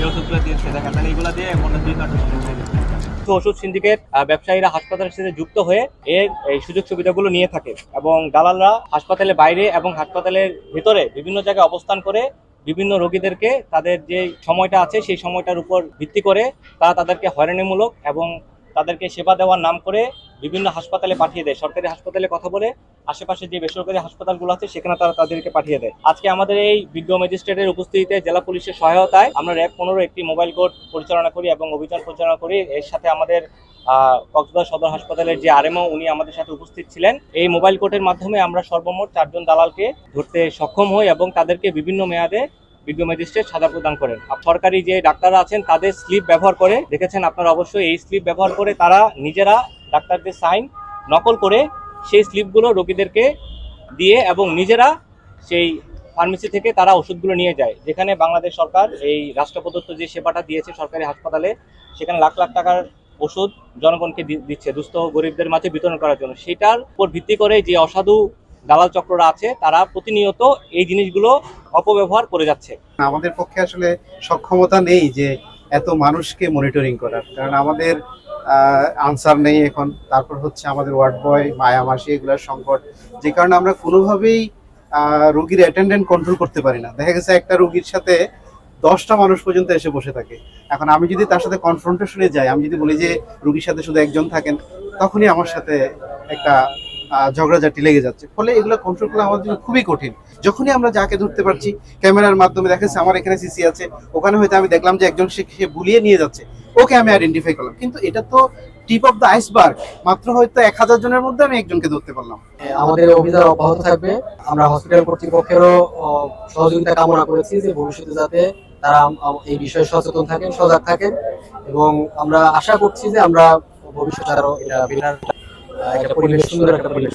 এই ওষুধগুলো দিয়েছে, দেখেন তাহলে এগুলো দিয়ে মনে 2 কার্টন ওষুধ সিন্ডিকেট ব্যবসায়ীরা হাসপাতালের সাথে যুক্ত হয়ে এই সুযোগ সুবিধাগুলো নিয়ে থাকে এবং দালালরা হাসপাতালের বাইরে এবং হাসপাতালের ভিতরে বিভিন্ন জায়গায় অবস্থান করে বিভিন্ন রোগীদেরকে তাদের যে সময়টা আছে সেই সময়টার উপর ভিত্তি করে তারা তাদেরকে হয়রানিমূলক এবং তাদেরকে সেবা দেওয়ার নাম করে বিভিন্ন হাসপাতালে পাঠিয়ে দেয়। সরকারি হাসপাতালে কথা বলে আশেপাশে যে বেসরকারি হাসপাতালগুলো আছে সেখানে তারা তাদেরকে পাঠিয়ে দেয়। আজকে আমাদের এই বিজ্ঞ ম্যাজিস্ট্রেটের উপস্থিতিতে জেলা পুলিশের সহায়তায় আমরা র্যাব 15 একটি মোবাইল কোর্ট পরিচালনা করি এবং অভিযান পরিচালনা করি। এর সাথে আমাদের কক্সবাজার সদর হাসপাতালের যে আরএমও উনি আমাদের সাথে উপস্থিত ছিলেন। এই মোবাইল কোর্টের মাধ্যমে আমরা সর্বমোট 4 জন দালালকে ধরতে সক্ষম হই এবং তাদেরকে বিভিন্ন মেয়াদে বিজ্ঞ ম্যাজিস্ট্রেট সাজা প্রদান করেন। সরকারি যে ডাক্তাররা আছেন তাদের স্লিপ ব্যবহার করে, দেখেছেন আপনারা অবশ্যই, এই স্লিপ ব্যবহার করে তারা নিজেরা ডাক্তারদের সাইন নকল করে সেই স্লিপগুলো রোগীদেরকে দিয়ে এবং নিজেরা সেই ফার্মেসি থেকে তারা ওষুধগুলো নিয়ে যায়। যেখানে বাংলাদেশ সরকার এই রাষ্ট্র প্রদত্ত যে সেবাটা দিয়েছে সরকারি হাসপাতালে, সেখানে লাখ লাখ টাকার ওষুধ জনগণকে দিচ্ছে দুস্থ গরিবদের মাঝে বিতরণ করার জন্য। সেটার উপর ভিত্তি করে যে অসাধু দালাল চক্ররা আছে তারা প্রতিনিয়ত এই জিনিসগুলো অপব্যবহার করে যাচ্ছে। আমাদের পক্ষে আসলে সক্ষমতা নেই যে এত মানুষকে মনিটরিং করার, কারণ আমাদের আনসার নেই এখন। তারপর হচ্ছে আমাদের ওয়ার্ড বয়, মায়া মাসি, এগুলোর সংকট, যে কারণে আমরা কোনোভাবেই রোগীর অ্যাটেন্ডেন্ট কন্ট্রোল করতে পারি না। দেখা গেছে একটা রোগীর সাথে 10টা মানুষ পর্যন্ত এসে বসে থাকে। এখন আমি যদি তার সাথে কনফ্রন্টেশনে যাই, আমি যদি বলি যে রোগীর সাথে শুধু একজন থাকেন, তখনই আমার সাথে একটা ঝগড়াঝাটি লেগে যাচ্ছে। ফলে এগুলো কন্ট্রোল করা আমাদের জন্য খুবই কঠিন। যখনই আমরা যাকে ধরতে পারছি ক্যামেরার মাধ্যমে, দেখা যাচ্ছে আমার এখানে সিসি আছে, ওখানে হয়তো আমি দেখলাম যে একজন সে বুলিয়ে নিয়ে যাচ্ছে, ওকে আমি আইডেন্টিফাই করলাম, কিন্তু এটা তো টিপ অফ দ্য আইসবার্গ। মাত্র হয়তো 1000 জনের মধ্যে আমি একজনকে ধরতে পারলাম। আমাদের অভিযান অব্যাহত থাকবে। আমরা হসপিটাল কর্তৃপক্ষেরও সহযোগিতা কামনা করেছি যে ভবিষ্যতে যাতে তারা এই বিষয়ে সচেতন থাকেন, সজাগ থাকেন, এবং আমরা আশা করছি যে আমরা ভবিষ্যতে আরো এটা একটা পরিবেশ, সুন্দর একটা পরিবেশ